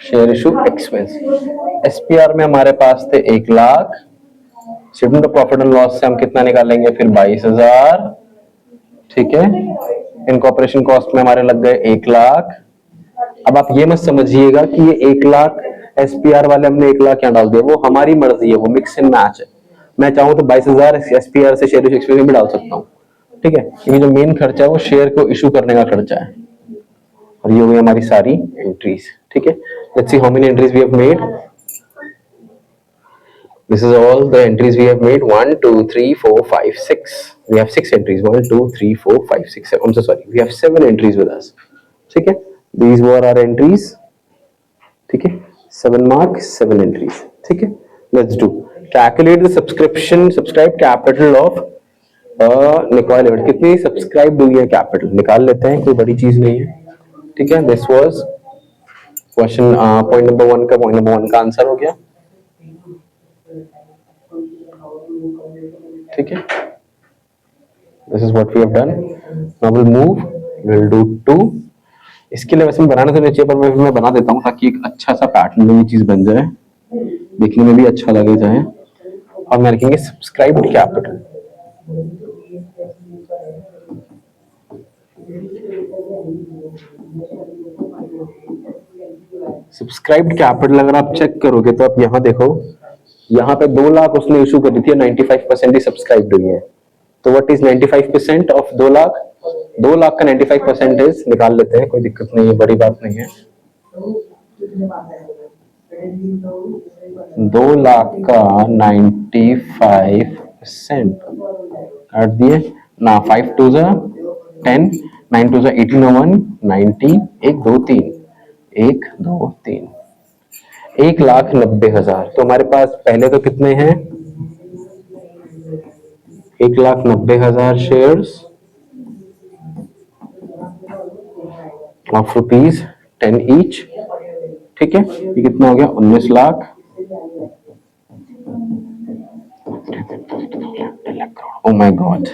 share issue expense. SPR में हमारे पास थे 1 lakh, statement of profit and loss से हम कितना निकालेंगे? फिर 22,000। ठीक है, इनकॉर्पोरेशन कॉस्ट में हमारे लग गए 1 लाख। अब आप ये मत समझिएगा कि ये 1 लाख एसपीआर वाले हमने 1 लाख यहाँ डाल दिया, वो हमारी मर्जी है, वो मिक्स एंड मैच है। मैं चाहूँ तो 22,000 एसपीआर से शेयर इशू एक्सपेंस में भी डाल सकता हूँ। ठीक है, क्योंकि जो मेन खर्चा है वो शेयर को इशू करने का खर्चा है। और ये हो गई हमारी सारी एंट्रीज। ठीक है, let's see how many entries we have made. This is all the entries we have made. 1 2 3 4 5 6, we have 6 entries. 1 2 3 4 5 6 7. I'm so sorry, we have 7 entries with us. ठीक है, these were our entries. ठीक है, 7 mark 7 entries. ठीक है, let's do calculate the subscribe capital of Nicoya Limited। कितनी subscribe हुई है capital निकाल लेते हैं, कोई बड़ी चीज नहीं है। ठीक है, this was question point number 1 का। पॉइंट नंबर 1 का आंसर हो गया। ठीक है, this is what we have done. Now will move, will do 2। इसके लिए वैसे मैं बनाना तो नहीं चाहिए, पर मैं बना देता हूँ ताकि एक अच्छा सा पैटर्न में ये चीज बन जाए, देखने में भी अच्छा लगे जाए। और मैं रखेंगे सब्सक्राइब्ड कैपिटल। सब्सक्राइब्ड कैपिटल अगर आप चेक करोगे तो आप यहाँ देखो, यहाँ पे 2 लाख उसने इशू करी थी, 95% ही सब्सक्राइब्ड हुई है। तो what is 95% of 2 lakh? 2 lakh का 95% निकाल लेते हैं, कोई दिक्कत नहीं है, बड़ी बात नहीं है। 2 लाख का 95% काट दिए ना, 5 2 10, 9 2 18 1 19, 1 2 3, 1 2 3, 1,90,000। तो हमारे पास पहले तो कितने हैं? 1,90,000 शेयर्स ऑफ ₹10 ईच। ठीक है, ये कितना हो गया? 19 lakh. Oh my God,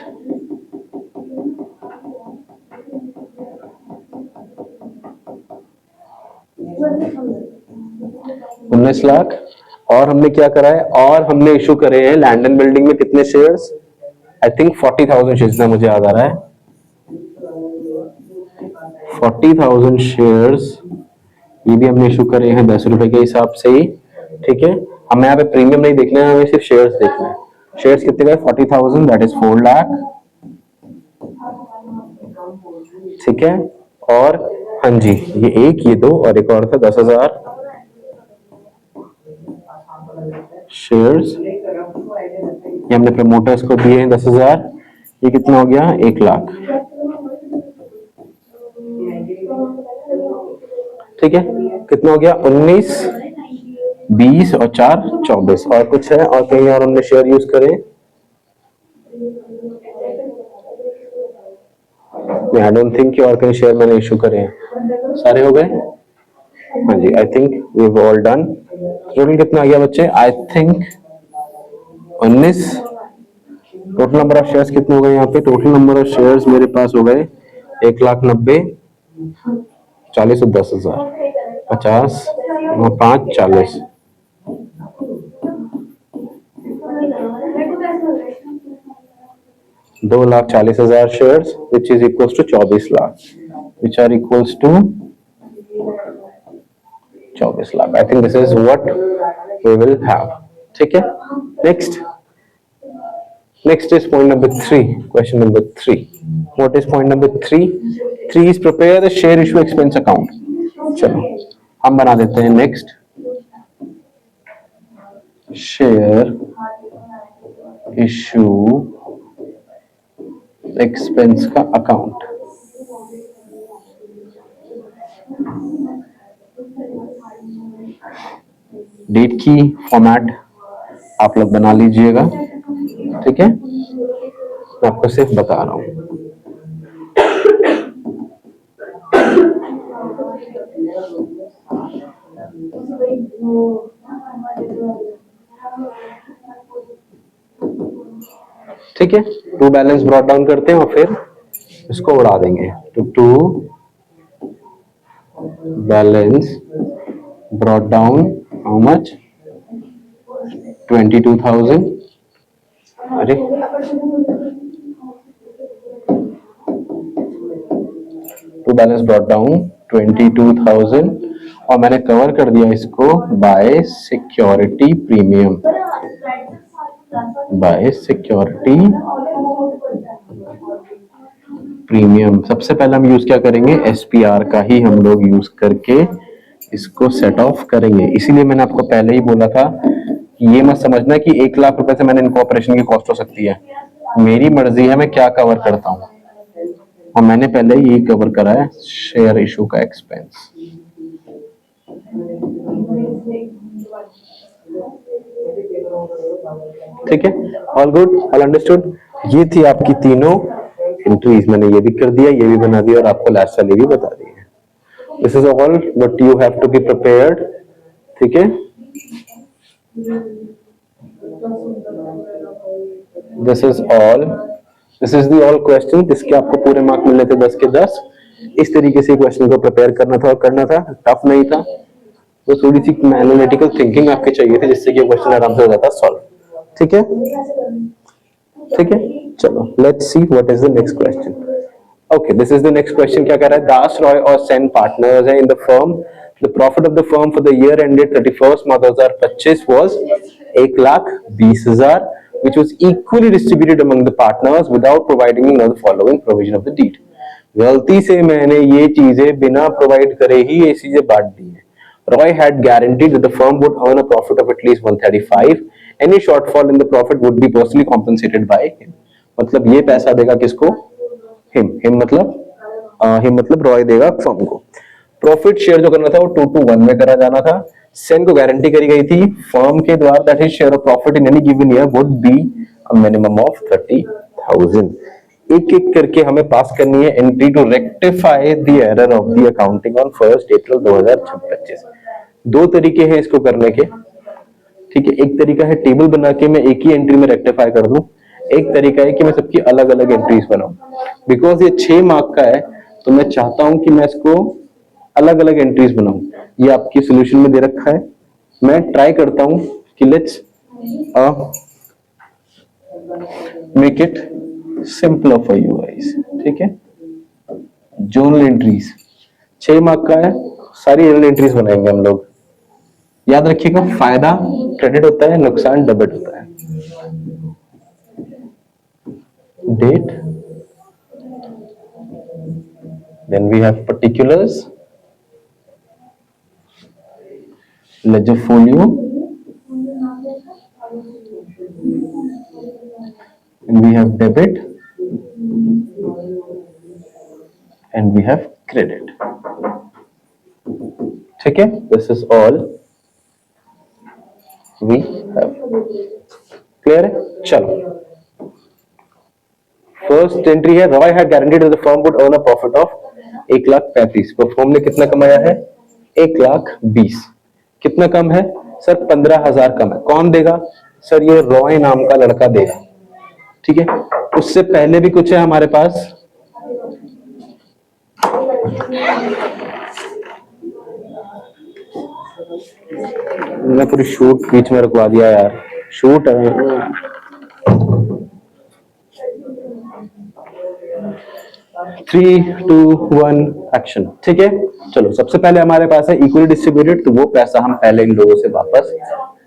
19 lakh. और हमने क्या करा है, और हमने इशू करे हैं लैंड एंड बिल्डिंग में कितने शेयर्स, आई थिंक 40,000 शेयर्स ना, मुझे याद आ रहा है 40,000 शेयर्स। ये भी हमने इशू करे हैं 10 रुपए के हिसाब से ही, ठीक है। हमें यहाँ पे प्रीमियम नहीं देखना है, हमें सिर्फ शेयर्स देखना है। शेयर्स कितने का है, 40,000, दैट इज 4 लाख, ठीक है। और हाँ जी, ये एक, ये दो, और एक और था 10,000 शेयर्स, ये हमने प्रमोटर्स को दिए हैं 10,000। ये कितना हो गया, 1 लाख, ठीक है। कितना हो गया, 19, 20 और 4, 24। और कुछ है, और कहीं और हमने शेयर यूज करे, आई डोंट थिंक कि और कहीं शेयर मैंने इशू करे हैं, सारे हो गए। हाँ जी, I think we have all done. Total कितना आ गया बच्चे, I think 19। Total number of shares कितने हो गए यहाँ पे, टोटल नंबर ऑफ शेयर्स मेरे पास हो गए 1,90,000, 40 और 10,000, 50, 5, 40, 2,40,000 shares which is equals to 24 lakh, which are equals to 24 lakh. I think this is what we will have, ठीक है। Next is point number 3, question number 3. What is point number 3? 3 is prepare the share issue expense account. चलो हम बना देते हैं next share issue expense का account। Date की format आप लोग बना लीजिएगा, ठीक है। मैं आपको सिर्फ बता रहा हूं, ठीक है। टू बैलेंस ब्रॉट डाउन करते हैं और फिर इसको उड़ा देंगे। तो to balance brought down how much, 22,000। अरे टू बैलेंस ब्रॉट डाउन 22,000 और मैंने कवर कर दिया इसको bye security premium, bye security premium. सबसे पहले हम यूज क्या करेंगे, एसपीआर का ही हम लोग यूज करके इसको सेट ऑफ करेंगे। इसीलिए मैंने आपको पहले ही बोला था कि ये मत समझना कि 1,00,000 रुपए से मैंने इनकॉर्पोरेशन की कॉस्ट हो सकती है, मेरी मर्जी है मैं क्या कवर करता हूं, और मैंने पहले ही यही कवर करा है शेयर इशू का एक्सपेंस। ठीक है, ऑल गुड, ऑल अंडरस्टूड। ये थी आपकी तीनों एंट्रीज, मैंने ये भी कर दिया, ये भी बना दिया और आपको लास्ट वाली भी बता दी है। This is all but you have to be prepared, ठीक है। This is all, this is the all question जिसके आपको पूरे मार्क मिलने थे 10 के 10। इस तरीके से क्वेश्चन को प्रिपेयर करना था और करना था, टफ नहीं था, तो थोड़ी सी एनालिटिकल थिंकिंग आपके चाहिए थी जिससे कि क्वेश्चन आराम से हो जाता सॉल्व, ठीक है। ठीक है, चलो let's see what is the next question. Okay, this is the next question. क्या कह रहा है, दास रॉय और सेन पार्टनर्स हैं in the firm, the profit of the firm for the year ended 31 March 2025 was 1,20,000 which was equally distributed among the partners without providing the following provision of the deed। गलती से मैंने ये चीजें बिना प्रोवाइड करे ही ये चीजें बांट दी है। Roy had guaranteed that the firm would earn a profit of at least 135. Any shortfall in the profit would be personally compensated by him। मतलब ये पैसा देगा किसको, him मतलब रॉय देगा फर्म को। प्रॉफिट शेयर जो करना था वो 2:1 में करा जाना था। सेन को गारंटी करी गई थी फर्म के द्वारा that his share of profit in any given year would be a minimum of 30,000। एक एक करके हमें पास करनी है entry to rectify the error of the accounting on 1 April 2025। दो तरीके हैं इसको करने के, ठीक है। एक तरीका है टेबल बना के मैं एक ही एंट्री में रेक्टिफाई कर दूं, एक तरीका है कि मैं सबकी अलग अलग एंट्रीज बनाऊं। बिकॉज ये 6 मार्क का है तो मैं चाहता हूं कि मैं इसको अलग अलग एंट्रीज बनाऊं। ये आपकी सोल्यूशन में दे रखा है। मैं ट्राई करता हूं कि let's make it simple for you guys. ठीक है, जोनल एंट्रीज 6 मार्क का है, सारी जोनल एंट्रीज बनाएंगे हम लोग। याद रखिएगा, फायदा क्रेडिट होता है, नुकसान डेबिट होता है। Date, then we have particulars, ledger folio, and we have debit, and we have credit. ठीक है, this is all we have. Clear है? चलो, फर्स्ट एंट्री है, Roy had guaranteed that the firm would earn a profit of 1,35,000। पर firm ने कितना कमाया है? 1,20,000। कितना कम है सर? 15,000 कम है। कौन देगा सर? ये रॉय नाम का लड़का देगा। ठीक है, उससे पहले भी कुछ है हमारे पास। मैं पूरी शूट बीच में रुकवा दिया यार, शूट है। 3, 2, 1 एक्शन। ठीक है, चलो सबसे पहले हमारे पास है इक्वली डिस्ट्रीब्यूटेड, तो वो पैसा हम पहले इन लोगों से वापस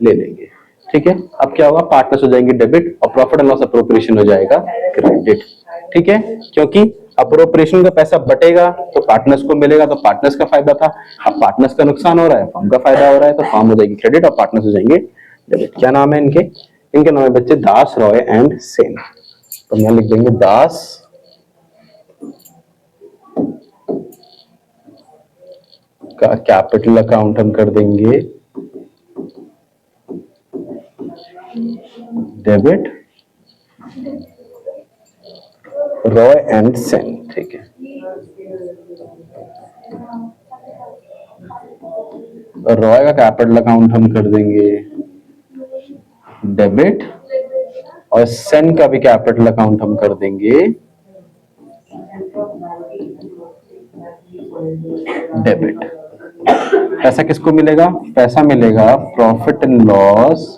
ले लेंगे। ठीक है, अब क्या होगा? पार्टनर्स हो जाएंगे डेबिट और प्रॉफिट एंड लॉस अप्रोप्रिएशन हो जाएगा क्रेडिट। ठीक है, क्योंकि अप्रोप्रिएशन का पैसा बटेगा तो पार्टनर्स को मिलेगा, तो पार्टनर्स का फायदा था। अब पार्टनर्स का नुकसान हो रहा है, फर्म का फायदा हो रहा है, तो फर्म हो जाएगी क्रेडिट और पार्टनर्स हो जाएंगे डेबिट। क्या नाम है इनके? इनके नाम है बच्चे दास, रॉय एंड सेन। तो मैं लिख देंगे दास का कैपिटल अकाउंट हम कर देंगे डेबिट, रॉय एंड सेन। ठीक है, रॉय का कैपिटल अकाउंट हम कर देंगे डेबिट और सेन का भी कैपिटल अकाउंट हम कर देंगे डेबिट। पैसा किसको मिलेगा? पैसा मिलेगा profit and loss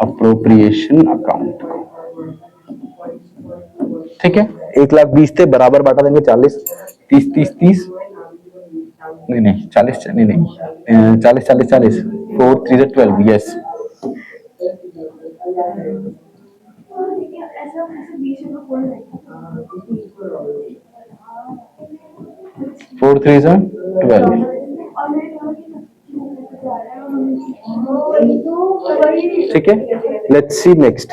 appropriation account. ठीक है, 1,20,000 थे, बराबर बांटा देंगे 40, 30, 30, 30, नहीं 40, नहीं 40, 40, 40, 4, 3 12, यस। 4, 3 12। ठीक है, लेट्स सी नेक्स्ट।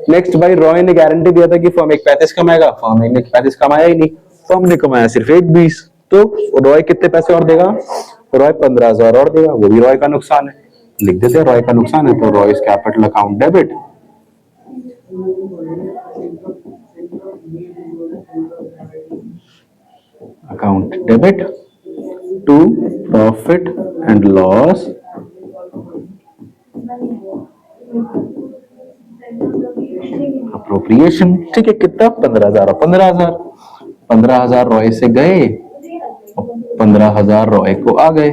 नेक्स्ट भाई, रॉय ने गारंटी दिया था कि फर्म 1,35,000 कमाएगा, फर्म ने 1,35,000 कमाया ही नहीं, फर्म ने कमाया सिर्फ 1,20,000। तो रॉय कितने पैसे और देगा? रॉय 15,000 और देगा, वो भी रॉय का नुकसान है। लिख देते हैं रॉय का नुकसान है, तो Royce capital account debit, account debit to profit and loss appropriation. ठीक है, कितना? 15,000 और 15,000, 15,000 रॉय से गए, 15,000 रॉय को आ गए।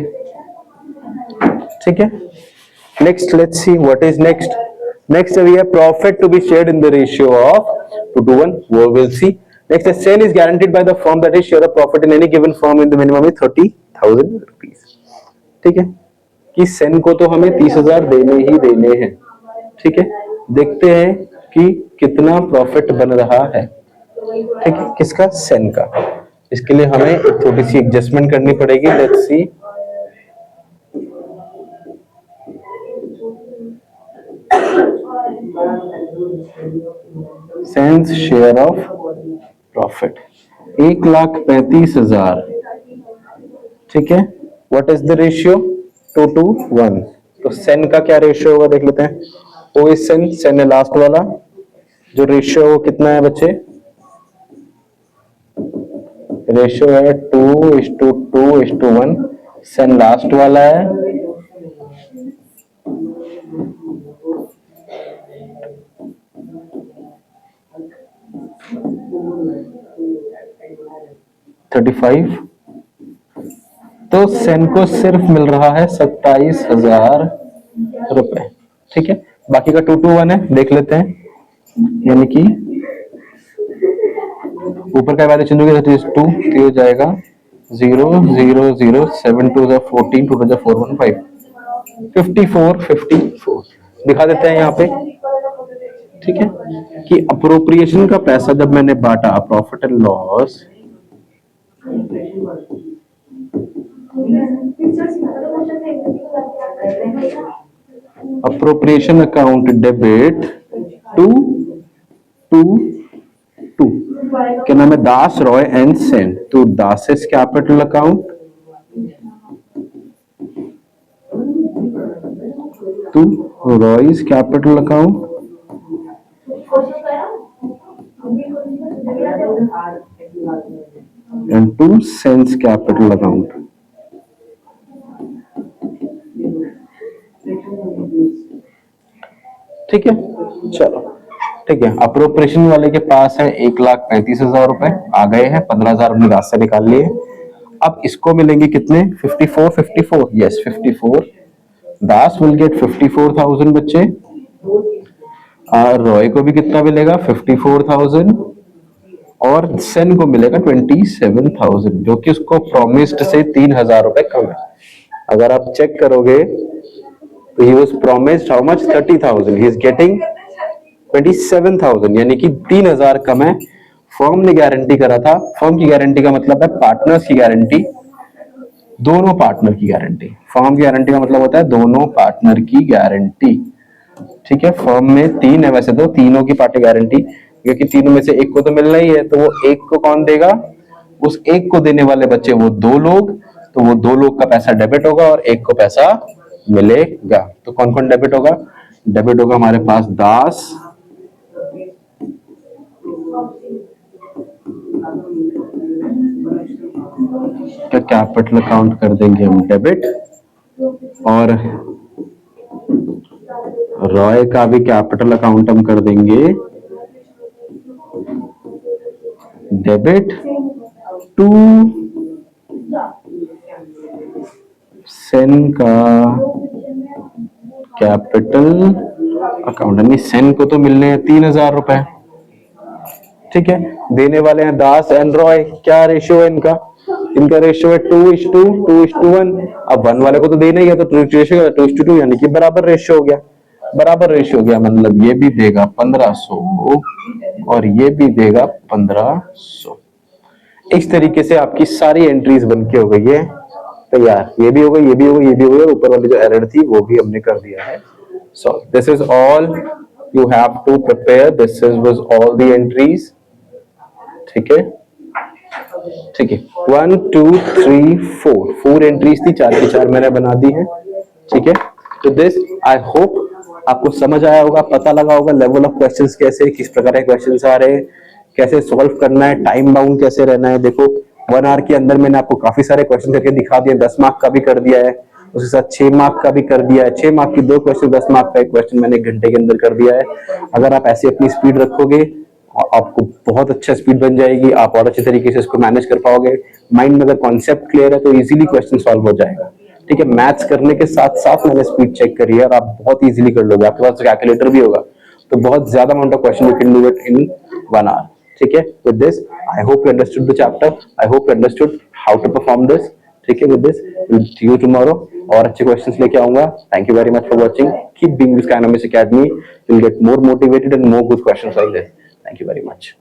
ठीक है, next let's see what is next. Next we have profit to be shared in the ratio of 2:1, वो विल सी। नेक्स्ट है sale is guaranteed by the firm that is share of profit in any given firm in the minimum 30,000 rupees. ठीक है, कि सेन को तो हमें 30,000 देने ही देने हैं। ठीक है, देखते हैं कि कितना प्रॉफिट बन रहा है। ठीक है, किसका? सेन का। इसके लिए हमें एक छोटी सी एडजस्टमेंट करनी पड़ेगी। Let's see, sense share of profit 1,35,000। ठीक है, व्हाट इज द रेशियो? 2:1। तो सेन का क्या रेशियो होगा देख लेते हैं। ओ इज सेन, सेन है लास्ट वाला, जो रेशियो वो कितना है बच्चे? रेशियो है 2:2:1। सेन लास्ट वाला है, 35, तो सेन को सिर्फ मिल रहा है 27,000 रुपए। ठीक है, बाकी का 221 है, देख लेते हैं। यानी कि ऊपर का वैल्यू चेंज हो गया, 2 हो जाएगा 0 0 0 7 2 14 2 4 1 5 54 दिखा देते हैं यहाँ पे। ठीक है, कि अप्रोप्रिएशन का पैसा जब मैंने बांटा, profit and loss, appropriation account debit to to to क्या नाम है, दास, रॉय एंड सेन। तो Das's capital account to Roy's capital account and to sense capital account। ठीक है, चलो ठीक है। अप्रोप्रिएशन वाले के पास है 1,35,000 रुपए आ गए हैं, 15,000 अपने रास्ते निकाल लिए। अब इसको मिलेंगे कितने, 54 यस 54। दास विल गेट 54,000 बच्चे, और रॉय को भी कितना मिलेगा, 54,000, और सेन को मिलेगा 27,000, जो कि उसको प्रॉमिस्ड से 3,000 रुपए कम है। अगर आप चेक करोगे तो he was promised how much, 30,000, he is getting 27,000, यानी कि 3,000 कम है। फर्म ने गारंटी करा था, फर्म की गारंटी का मतलब है पार्टनर्स की गारंटी, दोनों पार्टनर की गारंटी। फर्म की गारंटी का मतलब होता है दोनों पार्टनर की गारंटी। ठीक है, फर्म में 3 है वैसे तो, तीनों की पार्टी गारंटी, क्योंकि तीनों में से एक को तो मिलना ही है, तो वो एक को कौन देगा, उस एक को देने वाले बच्चे वो 2 लोग, तो वो 2 लोग का पैसा डेबिट होगा और एक को पैसा मिलेगा। तो कौन कौन डेबिट होगा, डेबिट होगा हमारे पास दास, क्या कैपिटल अकाउंट कर देंगे हम डेबिट, और रॉय का भी कैपिटल अकाउंट हम कर देंगे डेबिट टू सेन का कैपिटल अकाउंट। यानी सेन को तो मिलने हैं 3,000 रुपए। ठीक है, देने वाले हैं दास एंड रॉय। क्या रेशियो है इनका, इनका रेशियो है 2:1। अब 1 वाले को तो देना ही है, तो रेशियो 2:2, यानी कि बराबर रेशियो हो गया। बराबर रेशियो हो गया मतलब ये भी देगा 1500 और ये भी देगा 1500। इस तरीके से आपकी सारी एंट्रीज बन के हो गई है तैयार। ये भी हो गई, ये भी हो गई, ये भी हो गई, ऊपर वाली जो एरर थी वो भी हमने कर दिया है। So this is all you have to prepare, this is was all the entries. ठीक है, ठीक है, 1 2 3 4 एंट्रीज थी, 4 की 4 मैंने बना दी है। ठीक है, तो दिस आई होप आपको समझ आया होगा, पता लगा होगा लेवल ऑफ क्वेश्चंस कैसे, किस प्रकार के क्वेश्चंस आ रहे हैं, कैसे सॉल्व करना है, टाइम बाउंड कैसे रहना है। देखो 1 आवर के अंदर मैंने आपको काफी सारे क्वेश्चन करके दिखा दिए, 10 मार्क का भी कर दिया है, उसके साथ 6 मार्क का भी कर दिया है। 6 मार्क की 2 क्वेश्चन, 10 मार्क का एक क्वेश्चन मैंने 1 घंटे के अंदर कर दिया है। अगर आप ऐसे अपनी स्पीड रखोगे आपको बहुत अच्छा स्पीड बन जाएगी, आप और अच्छे तरीके से इसको मैनेज कर पाओगे। माइंड में अगर कॉन्सेप्ट क्लियर है तो इजीली क्वेश्चन सॉल्व हो जाएगा। ठीक है, मैथ्स करने के साथ साथ मैंने स्पीड चेक करी है और आप बहुत इजीली कर लोगे। आपके पास कैलकुलेटर भी होगा तो बहुत ज्यादा amount of question you can do it in 1 hour. ठीक है, with this I hope you understood the chapter, I hope you understood how to perform this. ठीक है, with this will see you tomorrow और अच्छे questions लेके आऊंगा। Thank you very much for watching, keep being this kind of Miss Academy, you will get more motivated and more good questions like this. Thank you very much.